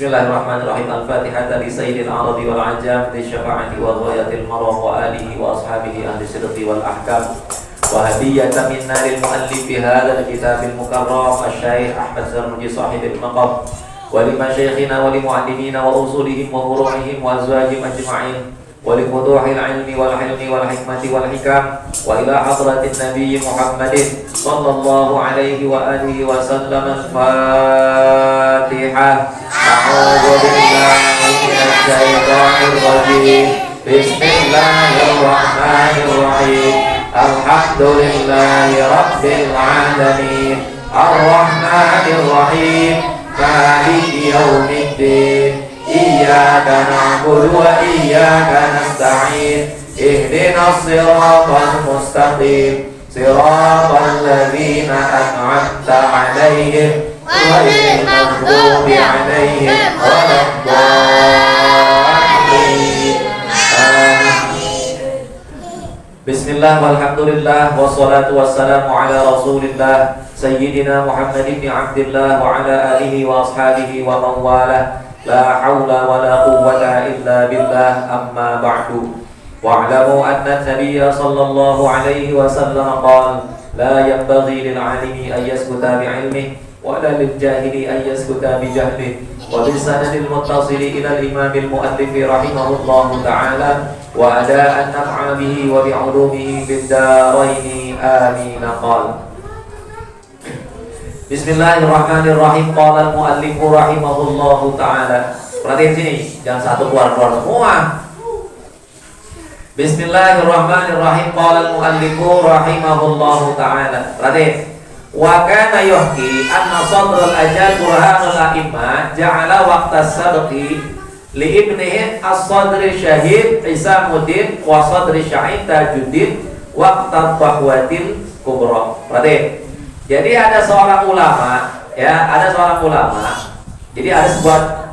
Bismillahirrahmanirrahim. Al-Fatihah li sayyidil aradi wal ajam di syafa'ati wa ghayatil maram wa alihi wa ashabihi ahli sidqi wal ahkam wa hadiyatan minna lil muallif hadzal kitabil mukarram asy-syaikh Ahmad Zarnuji sahibil maqam wa li masyayikhina wa li muallimina wa usulihim wa furu'ihim wa azwajihim ajma'in wa li fuduhil ilmi wal hilmi wal hikmati wal hikam wa ila hadratin nabiyyi Muhammadin sallallahu alaihi wa alihi wa sallam. Al-Fatihah. A'udzu billahi minasy syaithanir rajim. Bismillahirrahmanirrahim. Alhamdulillahi rabbil alamin. Arrahmanir rahim. Maliki yaumiddin. Iyyaka na'budu wa iyyaka nasta'in. Ihdinas siratal mustaqim. Siratal ladzina an'amta 'alaihim ghairil maghdubi 'alaihim waladdallin. Bismillah walhamdulillah wassalatu wassalamu ala rasulillah sayyidina Muhammad ibn Abdillah wa ala alihi wa ashabihi wa man walah. La haula wa la quwwata illa billah, amma ba'du. Wa'lamu anna an-nabiyya sallallahu alaihi wasallam qala la yanbaghi lil 'alimi an yaskuta bi'ilmihi wa la lil jahili an yaskuta bi jahlihi. Wa bi sanadil muttasili ila al-imam al-muallif rahimahullahu ta'ala wa ada an naf'a bihi wa bi 'ulumihi fid darain amin. Qala Bismillahirrahmanirrahim. Qala al-muallif rahimahullahu ta'ala. Perhatiin sini, jangan satu keluar-keluar semua. Bismillahirrahmanirrahim. Qala al-muallif rahimahullahu ta'ala. Perhatiin. Wa kana yuhki anna sadrul ajal burhanul a'immah ja'ala waqtas sadqi li ibnihi as-sadri syahid Isamuddin wa sadri syahid Tajuddin waqtat bahwatil kubra. Perhatiin. Jadi ada seorang ulama, ya, ada seorang ulama. Jadi ada sebuah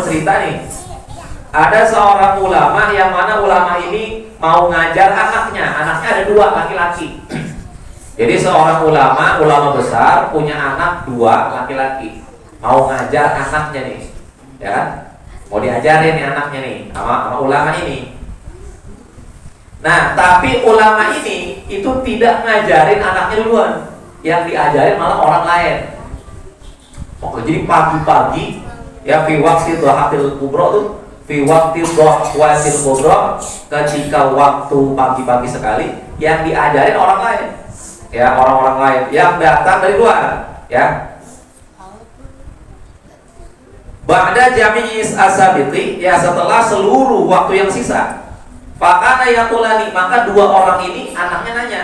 cerita nih. Ada seorang ulama yang mana ulama ini mau ngajar anaknya. Anaknya ada dua, laki-laki. Jadi seorang ulama besar punya anak dua, laki-laki. Mau ngajar anaknya nih, ya kan? Mau diajarin nih anaknya nih sama ulama ini. Nah, tapi ulama ini itu tidak ngajarin anaknya duluan. Yang diajarin malah orang lain. Jadi pagi-pagi ya fi waqti dhahatil kubra tuh, fi waqti dhahatil kubra, ketika waktu pagi-pagi sekali yang diajarin orang lain. Ya, orang-orang lain yang datang dari luar, ya. Ba'da jami'is asabiti, ya, setelah seluruh waktu yang sisa. Fakana yaqulani, maka dua orang ini anaknya nanya,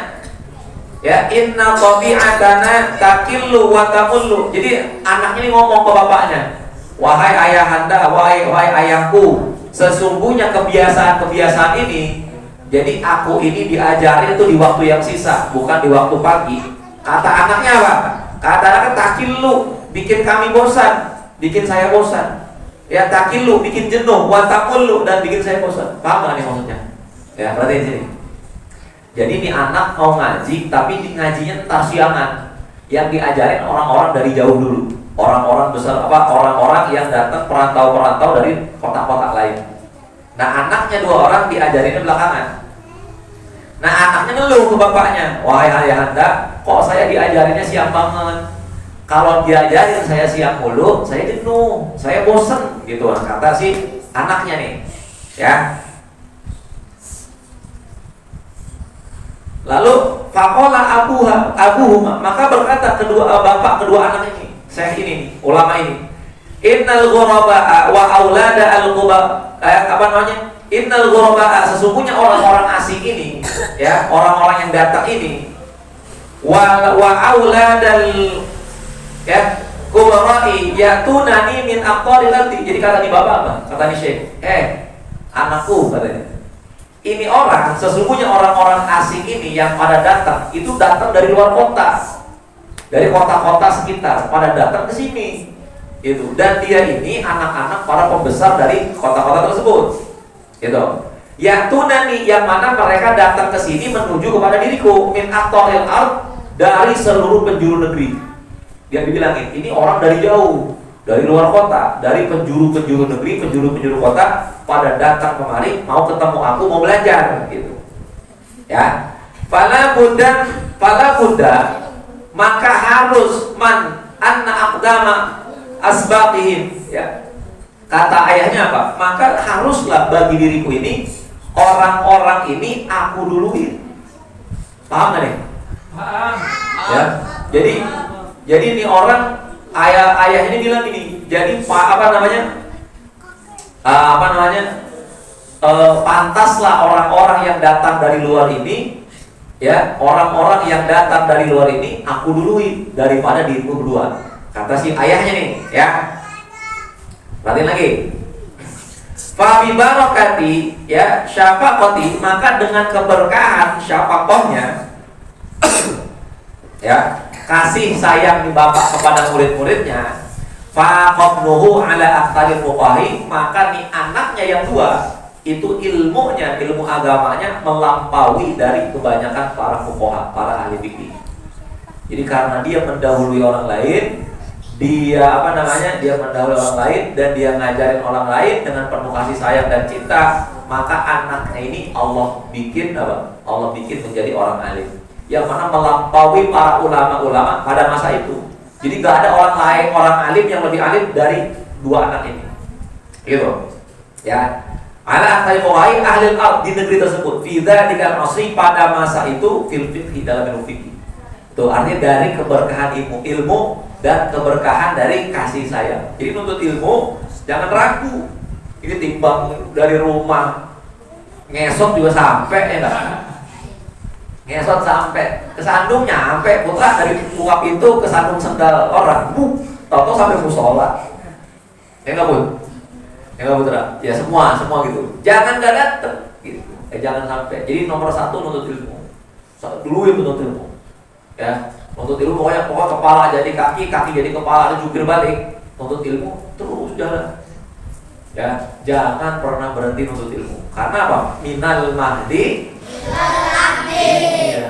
ya, inna tabi'atana takillu wa tamullu. Jadi anaknya ini ngomong ke bapaknya, wahai ayahanda, wahai ayahku, sesungguhnya kebiasaan ini, jadi aku ini diajarin itu di waktu yang sisa, bukan di waktu pagi. Kata anaknya apa? Kata anaknya takillu, bikin kami bosan, bikin saya bosan. Ya, takillu, bikin jenuh, wa tamullu, dan bikin saya bosan. Paham nggak nih maksudnya? Ya, berarti di sini. Jadi ini anak mau ngaji, tapi ngajinya entar siangan. Yang diajarin orang-orang dari jauh dulu, orang-orang besar, orang-orang yang datang perantau-perantau dari kota-kota lain. Nah, anaknya dua orang diajarinnya belakangan. Nah, anaknya ngeluh ke bapaknya, wahai ayahanda, kok saya diajarinnya siang banget? Kalau diajarin saya siang mulu, saya jenuh, saya bosen, gitu. Kata si anaknya nih, ya. Lalu faqala abuhuma, maka berkata bapak kedua anak ini, syekh ini, ulama ini, innal ghuraba wa aulada al-ghuraba, innal ghuraba, sesungguhnya orang-orang asing ini, ya, orang-orang yang datang ini, wa auladal, ya, ghurabai yatunani min aqtaril ardi. Jadi kata di bapak apa? Kata di syekh, anakku, katanya, ini orang, sesungguhnya orang-orang asing ini yang pada datang itu datang dari luar kota, dari kota-kota sekitar, pada datang ke sini, itu. Dan dia ini anak-anak para pembesar dari kota-kota tersebut, gitu. Ya tunani, yang mana mereka datang ke sini menuju kepada diriku, min aqtaril ard, dari seluruh penjuru negeri. Dia dibilangin, ini orang dari jauh, dari luar kota, dari penjuru-penjuru negeri, penjuru-penjuru kota pada datang kemari mau ketemu aku, mau belajar gitu. Ya. Fala Buddha maka harus anna aqdama asbaqihim, ya. Kata ayahnya apa? Maka haruslah bagi diriku ini orang-orang ini aku duluin. Paham gak nih? Paham. Ya. Jadi ini orang ayah ini bilang gini. Jadi pantaslah orang-orang yang datang dari luar ini, ya, orang-orang yang datang dari luar ini aku duluin daripada diriku berdua. Kata si ayahnya nih, ya. Perhatiin lagi. Fa bi barakati, ya, syafaqati, maka dengan keberkahan syafaqahnya ya, kasih sayang di bapak kepada murid-muridnya, fa qabnuhu ala aqtalil fuqahi, maka nih anaknya yang dua itu ilmunya, ilmu agamanya melampaui dari kebanyakan para fuqaha, para ahli fikih. Jadi karena dia mendahului orang lain, dia mendahului orang lain dan dia ngajarin orang lain dengan penuh kasih sayang dan cinta, maka anaknya ini Allah bikin menjadi orang alim yang mana melampaui para ulama-ulama pada masa itu. Jadi gak ada orang alim yang lebih alim dari dua anak ini, gitu, ya. Ala ahli al-ard, di negeri tersebut, fi dzalika al-asri, pada masa itu, fil fiqh, dalam ilmu fikih. Itu artinya dari keberkahan ilmu dan keberkahan dari kasih sayang. Jadi nuntut ilmu jangan ragu. Ini timbang dari rumah ngesot juga sampai, ya enggak? Ngesot sampai ke Sandung nyampe, putra dari buka pintu ke Sandung sendal orang, tahu-tahu sampai musola. Ya enggak, Bun? Ya enggak, putra? Ya semua gitu. Jangan enggak datang gitu. Jangan sampai. Jadi nomor satu nuntut ilmu. Dulu itu nuntut ilmu. Ya, nuntut ilmu pokoknya kepala jadi kaki, kaki jadi kepala, jungkir balik. Nuntut ilmu terus jalan. Ya, jangan pernah berhenti nuntut ilmu. Karena apa? Minal mahdi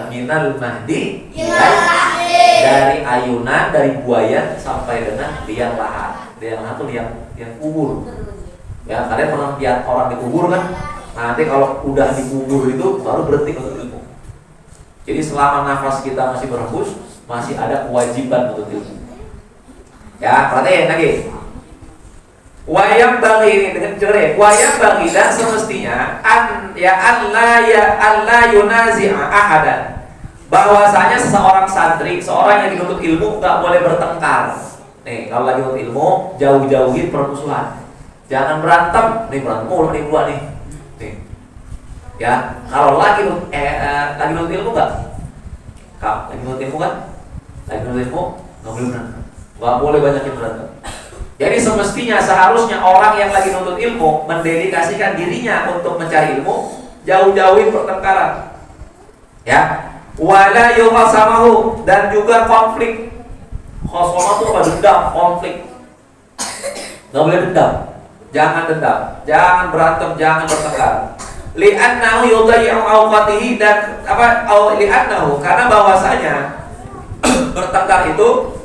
minal mahdi dari ayunan, dari buaya sampai dengan liang lahat. Liang lahat itu liang kubur. Ya, kalian pernah lihat orang dikubur kan? Nanti kalau udah dikubur itu baru berhenti nuntut ilmu. Jadi selama nafas kita masih berhembus, masih ada kewajiban nuntut ilmu. Ya, perhatiin lagi. Wayang bagi ini dengan jelas. Wayang bagi dan semestinya Allah yunazi'a ahadan. Bahwasanya seorang santri, seorang yang dituntut ilmu nggak boleh bertengkar. Nih, kalau lagi nuntut ilmu, jauh-jauhin permusuhan. Jangan berantem. Nih berantem mulu nih gua nih. Nih. Ya, kalau lagi nuntut ilmu nggak? Kau lagi nuntut ilmu kan? Lagi nuntut ilmu nggak boleh berantem. Nggak boleh banyak yang berantem. Jadi semestinya seharusnya orang yang lagi nuntut ilmu mendedikasikan dirinya untuk mencari ilmu, jauh-jauhin pertengkaran. Ya, wala yukhasamahu, dan juga konflik. Khosamah itu apa? Dendam, konflik. Nggak boleh dendam. Jangan dendam, jangan berantem, jangan bertengkar. Li'annahu yudayyi'u awqatihi, dan li'annahu, karena bahwasanya bertengkar itu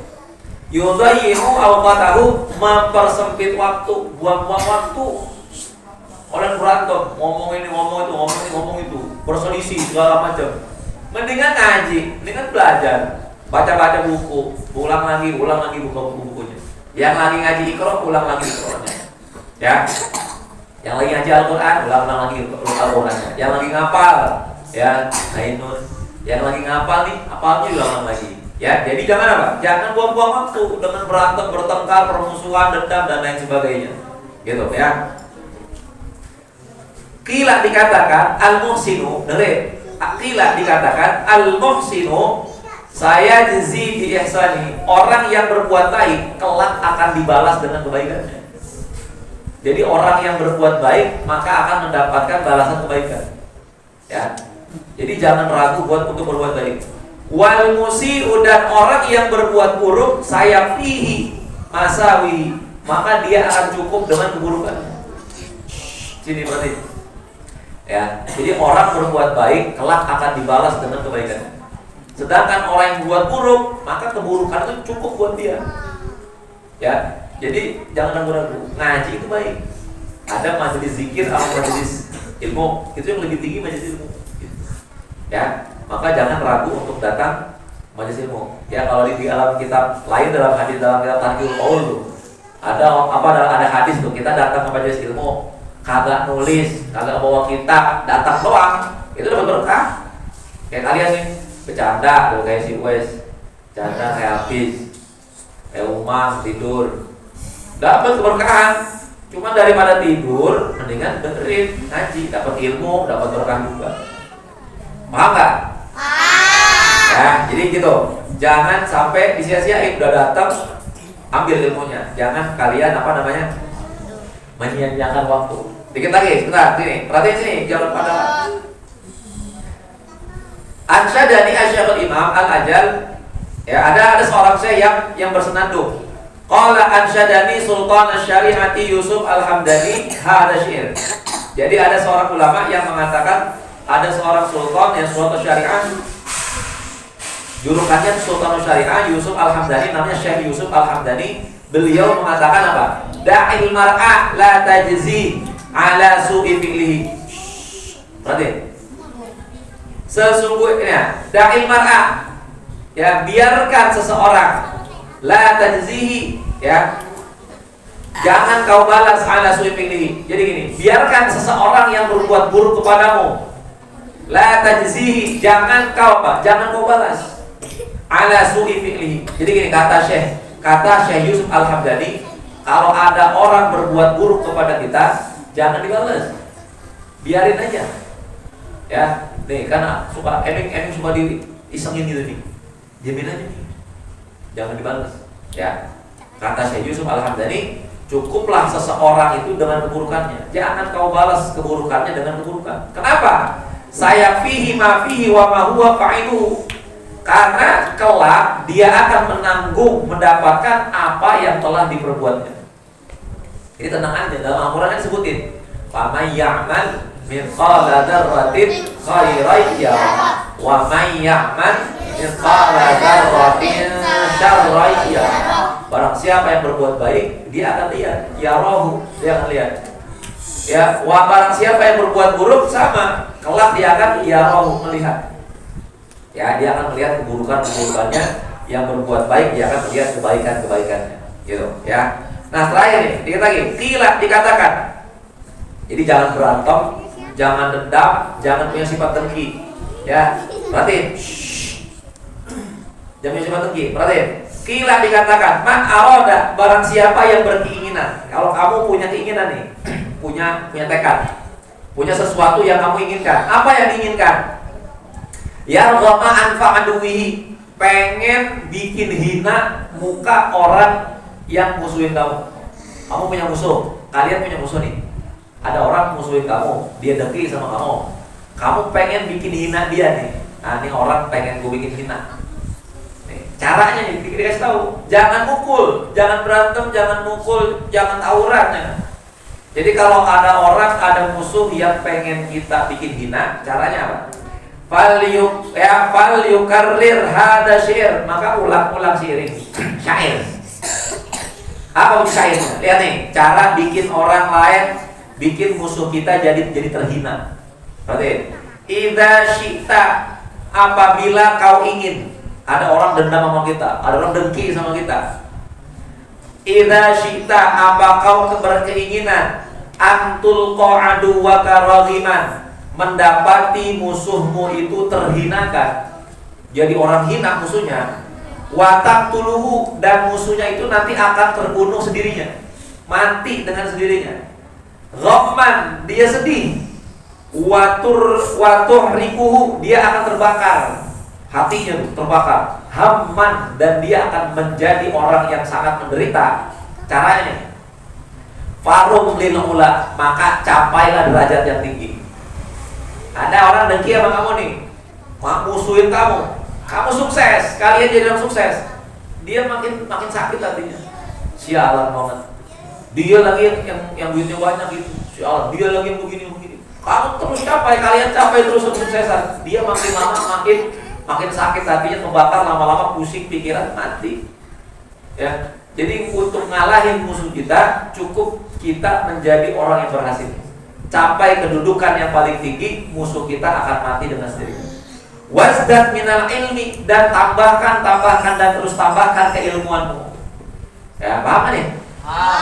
yudayyi'u awqatahu, mempersempit waktu, buang-buang waktu. Orang berantem, ngomong ini, ngomong itu, ngomong itu, berselisih segala macam. Mendingan ngaji, mendingan belajar, baca-baca buku, ulang lagi buku-bukunya. Yang lagi ngaji Iqra, ulang lagi Iqranya. Ya. Yang lagi ngaji Al-Qur'an, ulang lagi Al-Qur'annya. Yang lagi ngapal, ya, Ainun. Yang lagi ngapal nih, apalnya ulang lagi. Ya, jadi jangan apa? Jangan buang-buang waktu dengan berantem, bertengkar, permusuhan, dendam dan lain sebagainya. Gitu ya. Qila dikatakan al-muhsinu, dengerin. Qila dikatakan al-muhsinu, saya jazi bi ihsani, orang yang berbuat baik kelak akan dibalas dengan kebaikannya. Jadi orang yang berbuat baik maka akan mendapatkan balasan kebaikan. Ya. Jadi jangan ragu untuk berbuat baik. Wal musi'u, dan orang yang berbuat buruk, saya fihi masawi, maka dia akan cukup dengan keburukannya. Sini berarti. Ya. Jadi orang berbuat baik kelak akan dibalas dengan kebaikannya. Sedangkan orang yang berbuat buruk, maka keburukan itu cukup buat dia. Ya. Jadi jangan ragu-ragu, ngaji itu baik. Ada majelis zikir atau majelis ilmu, itu yang lebih tinggi majelis ilmu. Ya, maka jangan ragu untuk datang majelis ilmu. Ya, kalau di alam kitab lain dalam hadis dalam kitab Tanqihul Qaul tuh ada hadis tuh, kita datang ke majelis ilmu kagak nulis, kagak bawa kitab, datang doang, itu dapat berkah. Kayak kalian nih bercanda tuh kayak si Wes, bercanda kayak habis, kayak Umar tidur, dapat keberkahan. Cuma daripada tidur, mendingan dengerin ngaji, dapat ilmu, dapat berkah juga. Paham nggak? Ya, jadi gitu. Jangan sampai disia-siain, udah datang, ambil ilmunya. Jangan kalian menyia-nyiakan waktu. Dikit lagi, sebentar, sini, perhatiin sini, jangan pada. Ansyadani Asy-Syekhul Imam Al-Ajal. Ya, ada seorang syekh yang bersenandung. Qala ansyadani Sultan Asy-Syari'ati Yusuf Al-Hamdani hadza syair. Jadi ada seorang ulama yang mengatakan ada seorang sultan yang suatu syariah, julukannya Sultan Syariah Yusuf Al-Hamdani, namanya Syekh Yusuf Al-Hamdani. Beliau mengatakan apa? Da'il mar'a la tajzi ala su'i fi'lihi. Berarti sesungguhnya da'il mar'a, ya, biarkan seseorang, la tajzihi, ya, jangan kau balas ala su'i fi'lihi. Jadi gini, biarkan seseorang yang berbuat buruk kepadamu, la tajzihi, jangan kau balas ala su'i fi'lihi. Jadi gini, kata Syekh Yusuf Al-Hamdani, kalau ada orang berbuat buruk kepada kita, jangan dibalas, biarin aja. Ya, nih karena suka eming suka diisengin gitu nih, diamin aja nih, jangan dibalas. Ya, kata Syekh Yusuf Al-Hamdani, cukuplah seseorang itu dengan keburukannya, jangan kau balas keburukannya dengan keburukan. Kenapa? Saya fihi ma fihi wa ma huwa fa'iluhu. Karena kelak dia akan menanggung, mendapatkan apa yang telah diperbuatnya. Ini tenang aja, dalam Al-Quran kan sebutin, faman ya'mal mithqala dzarratin khairan yarah wa man ya'mal mithqala dzarratin syarran yarah. Barang siapa yang berbuat baik, dia akan lihat, yarahu, dia akan lihat. Ya, wa barang siapa yang berbuat buruk, sama, kelak dia akan yarahu, melihat. Ya, dia akan melihat keburukannya. Yang berbuat baik, dia akan melihat kebaikannya. Gitu, ya. Nah, terakhir nih, dikit lagi, dikatakan. Jadi jangan berantem, jangan dendam, jangan punya sifat dengki. Ya, perhatiin. Jangan punya sifat dengki, perhatiin. Kila dikatakan, man aroda, barang siapa yang berkeinginan. Kalau kamu punya keinginan nih, punya tekad, punya sesuatu yang kamu inginkan. Apa yang diinginkan? Yarghama anfa aduwihi, pengen bikin hina muka orang yang musuhin kamu. Kamu punya musuh, kalian punya musuh nih. Ada orang musuhin kamu, dia dengki sama kamu. Kamu pengen bikin hina dia nih. Nah, ini orang pengen gue bikin hina. Nih, caranya nih, dikasih tahu. Jangan mukul, jangan berantem, jangan mukul, jangan tawuran. Ya. Jadi kalau ada orang, ada musuh yang pengen kita bikin hina, caranya apa? Fal yukarrir hada syair, maka ulang-ulang syair ini. Syair. Apa itu syairnya? Lihat nih, cara bikin orang lain, bikin musuh kita jadi terhina. Berarti, idza syi'ta, apabila kau ingin, ada orang dendam sama kita, ada orang dengki sama kita. Idza syi'ta, apa kau berkeinginan, antul qa'adu wa karagiman, mendapati musuhmu itu terhinakan, jadi orang hina musuhnya, watak tuluhu, dan musuhnya itu nanti akan terbunuh sendirinya, mati dengan sendirinya. Ghamman, dia sedih. Watuh rikuhu, dia akan terbakar, hatinya terbakar. Hamman, dan dia akan menjadi orang yang sangat menderita. Caranya, farum lil ula, maka capailah derajat yang tinggi. Ada orang dengki sama kamu nih, musuhin kamu sukses, kalian jadi orang sukses, dia makin sakit hatinya. Sialan banget, dia lagi yang duitnya banyak gitu, sialan, dia lagi yang begini. Kamu terus kalian capai terus kesuksesan, dia makin lama makin sakit hatinya, terbakar, lama-lama pusing pikiran, mati. Ya, Jadi untuk ngalahin musuh kita, cukup kita menjadi orang yang berhasil. Capai kedudukan yang paling tinggi, musuh kita akan mati dengan sendirinya. Wasdad minal ilmi, dan tambahkan dan terus tambahkan keilmuanmu. Ya, paham kan nih?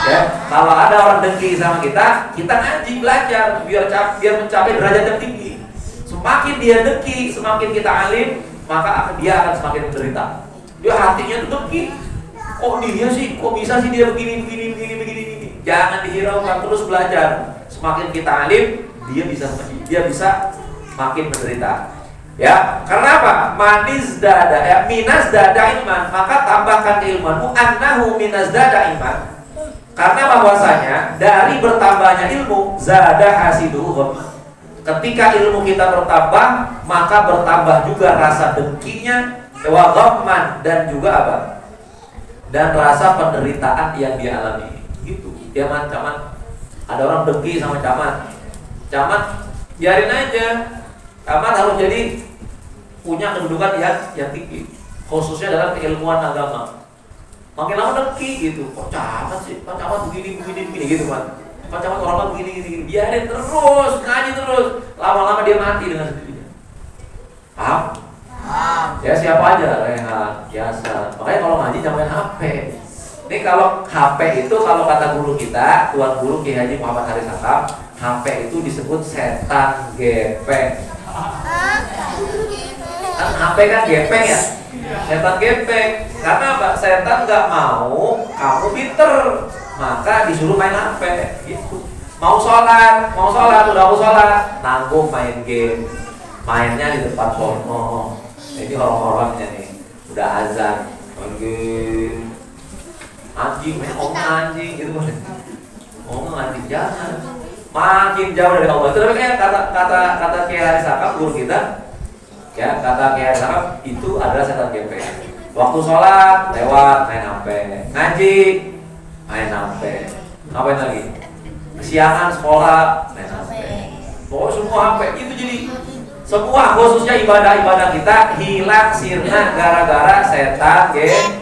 Ya, kalau ada orang dengki sama kita ngaji, belajar biar mencapai derajat yang tinggi. Semakin dia dengki, semakin kita alim, maka dia akan semakin menderita. Dia hatinya tuh dengki. Kok dia sih, kok bisa sih dia begini. Jangan dihiraukan, terus belajar. Semakin kita alim, dia bisa makin menderita. Ya, karena apa? Minas dada iman, maka tambahkan keilmuanmu. Annahu minas dada iman. Karena bahwasanya dari bertambahnya ilmu, zada hasiduhu ghamma. Ketika ilmu kita bertambah, maka bertambah juga rasa dengkinya, wa ghamman, dan juga apa? Dan rasa penderitaan yang dia alami. Gitu. Camat, ada orang dengki sama camat, biarin aja. Camat harus jadi punya kedudukan yang tinggi, khususnya dalam keilmuan agama. Makin lama dengki gitu, kok camat sih, kok camat begini gitu kan. Kok camat orang begini. Biarin terus, ngaji terus. Lama-lama dia mati dengan sendirinya. Paham? Ya siapa aja, Rehan, biasa. Makanya kalau ngaji jangan main HP. Ini kalau HP itu, kalau kata guru kita, Tuan Guru Ki Haji Muhammad Haris Hakam, HP itu disebut setan gepeng. Kan HP kan gepeng ya? Setan gepeng. Karena apa? Setan nggak mau kamu pinter, maka disuruh main HP gitu. Mau sholat, udah mau sholat, nanggung main game, mainnya di depan porno. Ini orang-orangnya nih, udah azan, main game, anjing, main anjing gitu kan. Anjing, jangan. Makin jauh dari Allah. Itu kayak kata Kiai Haris Hakam, guru kita. Ya, kata Kiai Haris Hakam itu adalah setan gepeng. Waktu sholat lewat main HP, ngaji main HP, ngapain lagi? Kesiangan sekolah main HP. Pokoknya semua HP itu jadi semua, khususnya ibadah kita hilang sirna gara-gara setan gepeng.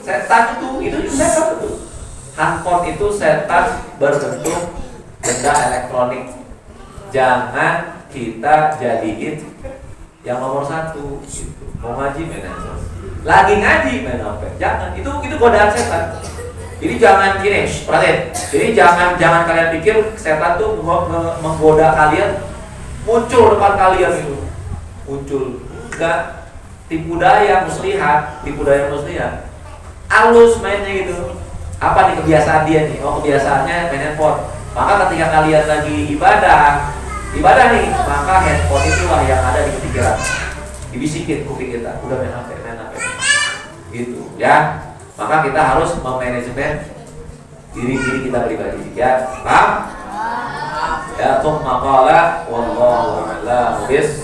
Setan itu setan itu. Handphone itu setan berbentuk benda elektronik. Jangan kita jadiin yang nomor satu gitu. Mau ngaji main HP, lagi ngaji main HP, jangan. Itu godaan setan. Jadi jangan gini, perhatiin. Jadi jangan kalian pikir setan tuh menggoda kalian muncul depan kalian itu. Muncul. Enggak, tipu daya muslihat. Alus mainnya gitu. Apa nih kebiasaan dia nih? Kebiasaannya main handphone. Maka ketika kalian lagi ibadah nih, maka handphone itulah yang ada di pikiran. Dibisikin kuping kita, udah main HP. Gitu ya. Maka kita harus memanajemen diri kita pribadi ya. Paham? Ya, tsumma qala wallahu a'lam bis